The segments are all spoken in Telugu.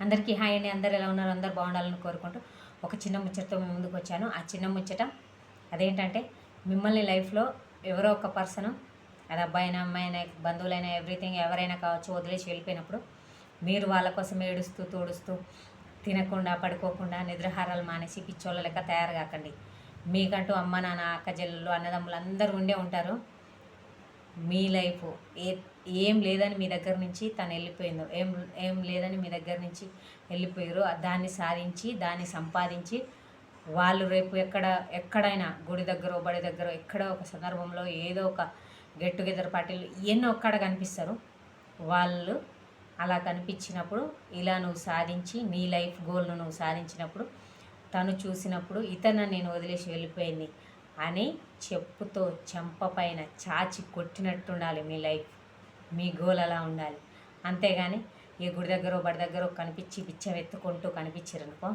అందరికీ హాయ్ అండి. అందరు ఎలా ఉన్నారు? అందరు బాగుండాలని కోరుకుంటూ ఒక చిన్న ముచ్చటతో మీ ముందుకు వచ్చాను. ఆ చిన్న ముచ్చట అదేంటంటే, మిమ్మల్ని లైఫ్లో ఎవరో ఒక పర్సన్, అది అబ్బాయినా అమ్మాయినా బంధువులైనా ఎవ్రీథింగ్ ఎవరైనా కావచ్చు, వదిలేసి వెళ్ళిపోయినప్పుడు మీరు వాళ్ళ కోసం ఏడుస్తూ తోడుస్తూ తినకుండా పడుకోకుండా నిద్రాహారాలు మానేసి పిచ్చోళ్ళ లెక్క తయారు కాకండి. మీకంటూ అమ్మ నాన్న అక్క చెల్లెళ్ళు అన్నదమ్ములు అందరూ ఉండే ఉంటారు. మీ లైఫ్ ఏం లేదని మీ దగ్గర నుంచి తను వెళ్ళిపోయిందో, ఏం లేదని మీ దగ్గర నుంచి వెళ్ళిపోయారు, దాన్ని సాధించి దాన్ని సంపాదించి వాళ్ళు రేపు ఎక్కడైనా గుడి దగ్గర బడి దగ్గర ఎక్కడో ఒక సందర్భంలో ఏదో ఒక గెట్ టుగెదర్ పార్టీలు ఎన్నో ఒక్కడ కనిపిస్తారు. వాళ్ళు అలా కనిపించినప్పుడు ఇలా నువ్వు సాధించి నీ లైఫ్ గోల్ను నువ్వు సాధించినప్పుడు తను చూసినప్పుడు ఇతను నేను వదిలేసి వెళ్ళిపోయింది అని చెప్పుతో చెంప పైన చాచి కొట్టినట్టుండాలి మీ లైఫ్. మీ గోల్ అలా ఉండాలి. అంతేగాని ఏ గుడి దగ్గర బడి దగ్గర కనిపించి బిచ్చం ఎత్తుకుంటూ కనిపించారనుకో,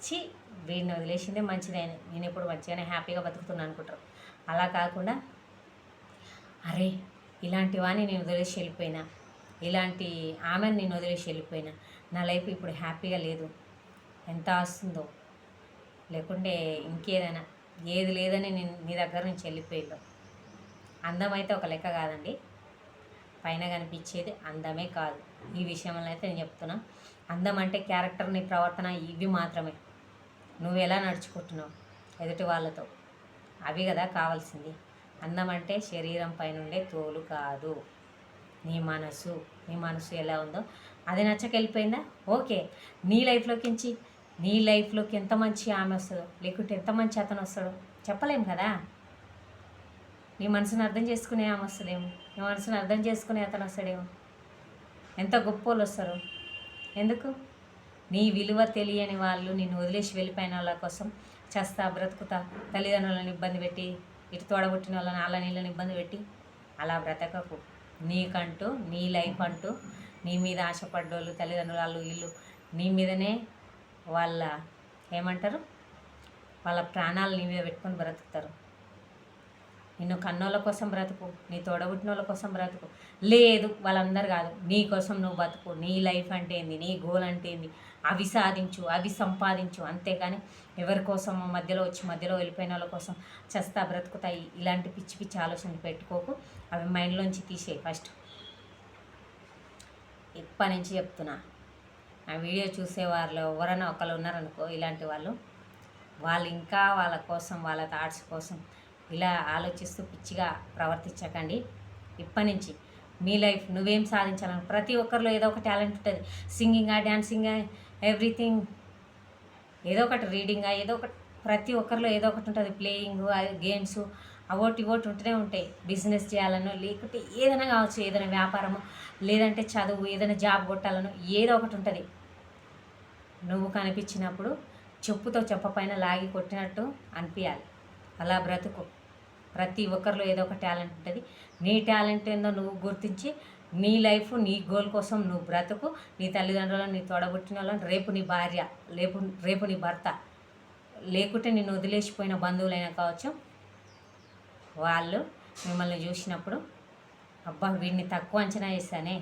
చి వీడిని వదిలేసిందే మంచిదని, నేను ఇప్పుడు మంచిగానే హ్యాపీగా బతుకుతున్నాను అనుకుంటారు. అలా కాకుండా అరే ఇలాంటి వాడిని నేను వదిలేసి వెళ్ళిపోయినా, ఇలాంటి ఆమెను నేను వదిలేసి వెళ్ళిపోయినా, నా లైఫ్ ఇప్పుడు హ్యాపీగా లేదు, ఎంత వస్తుందో, లేకుంటే ఇంకేదైనా ఏది లేదని నేను నీ దగ్గర నుంచి వెళ్ళిపోయాను. అందం అయితే ఒక లెక్క కాదండి, పైన కనిపించేది అందమే కాదు. ఈ విషయంలో అయితే నేను చెప్తున్నా, అందం అంటే క్యారెక్టర్, నీ ప్రవర్తన ఇవి మాత్రమే. నువ్వు ఎలా నడుచుకుంటున్నావు ఎదుటి వాళ్ళతో, అవి కదా కావాల్సింది. అందం అంటే శరీరం పైన ఉండే తోలు కాదు, నీ మనసు ఎలా ఉందో అది నచ్చకెళ్ళిపోయిందా, ఓకే. నీ లైఫ్లోకి ఎంత మంచి ఆమె వస్తుందో, లేకుంటే ఎంత మంచి అతను వస్తాడో చెప్పలేం కదా. నీ మనసుని అర్థం చేసుకునే ఆమె వస్తుందేమో, నీ మనసుని అర్థం చేసుకునే అతను వస్తాడేమో. ఎంత గొప్ప వాళ్ళు వస్తారు. ఎందుకు? నీ విలువ తెలియని వాళ్ళు నిన్ను వదిలేసి వెళ్ళిపోయిన వాళ్ళ కోసం చస్తా బ్రతుకుతా, తల్లిదండ్రులను ఇబ్బంది పెట్టి, ఇటు తోడబుట్టిన వాళ్ళని వాళ్ళ నీళ్ళని ఇబ్బంది పెట్టి అలా బ్రతకకు. నీకంటూ నీ లైఫ్ అంటూ, నీ మీద ఆశపడ్డోళ్ళు తల్లిదండ్రులు వాళ్ళు వీళ్ళు నీ మీదనే వాళ్ళ ఏమంటారు, వాళ్ళ ప్రాణాలు నీ మీద పెట్టుకొని బ్రతుకుతారు. నిన్ను కన్నోళ్ళ కోసం బ్రతుకు, నీ తోడబుట్టిన వాళ్ళ కోసం బ్రతుకు. లేదు వాళ్ళందరూ కాదు, నీ కోసం నువ్వు బతుకు. నీ లైఫ్ అంటే ఏంది, నీ గోల్ అంటే ఏంది, అవి సాధించు, అవి సంపాదించు. అంతేకాని ఎవరి కోసం మధ్యలో వెళ్ళిపోయిన వాళ్ళ కోసం చస్తా బ్రతుకుతాయి ఇలాంటి పిచ్చి పిచ్చి ఆలోచనలు పెట్టుకోకు. అవి మైండ్లోంచి తీసేయి ఫస్ట్. ఇప్పటి నుంచి చెప్తున్నా, ఆ వీడియో చూసేవాళ్ళు ఎవరైనా ఒకళ్ళు ఉన్నారనుకో, ఇలాంటి వాళ్ళు ఇంకా వాళ్ళ కోసం, వాళ్ళ థాట్స్ కోసం ఇలా ఆలోచిస్తూ పిచ్చిగా ప్రవర్తించకండి. ఇప్పటి నుంచి మీ లైఫ్ నువ్వేం సాధించాలని, ప్రతి ఒక్కరిలో ఏదో ఒక టాలెంట్ ఉంటుంది. సింగింగా, డ్యాన్సింగా, ఎవ్రీథింగ్, ఏదో ఒకటి రీడింగా, ఏదో ఒకటి, ప్రతి ఒక్కరిలో ఏదో ఒకటి ఉంటుంది. ప్లేయింగ్, గేమ్స్, అవోటి ఇవోటి ఉంటూనే ఉంటాయి. బిజినెస్ చేయాలనో, లేకుంటే ఏదైనా కావచ్చు, ఏదైనా వ్యాపారము, లేదంటే చదువు, ఏదైనా జాబ్ కొట్టాలనో ఏదో ఒకటి ఉంటుంది. నువ్వు కనిపించినప్పుడు చెప్పుతో చెప్పపైన లాగి కొట్టినట్టు అనిపించాలి. అలా బ్రతుకు. ప్రతి ఒక్కరిలో ఏదో ఒక టాలెంట్ ఉంటుంది. నీ టాలెంట్ ఏందో నువ్వు గుర్తించి నీ లైఫ్, నీ గోల్ కోసం నువ్వు బ్రతుకు. నీ తల్లిదండ్రులను, నీ తోడబుట్టిన వాళ్ళని, రేపు నీ భార్య, రేపు నీ భర్త, లేకుంటే నిన్ను వదిలేసిపోయిన బంధువులైనా కావచ్చు, వాళ్ళు మిమ్మల్ని చూసినప్పుడు అబ్బా వీడిని తక్కువ అంచనా వేసానే,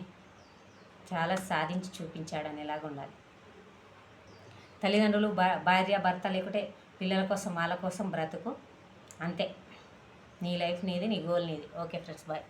చాలా సాధించి చూపించాడని ఎలాగ ఉండాలి. తల్లిదండ్రులు, భార్య, భర్త, లేకుంటే పిల్లల కోసం, వాళ్ళ కోసం బ్రతుకు. అంతే. నీ లైఫ్ నీది, నీ గోల్ నీది. Okay friends, bye.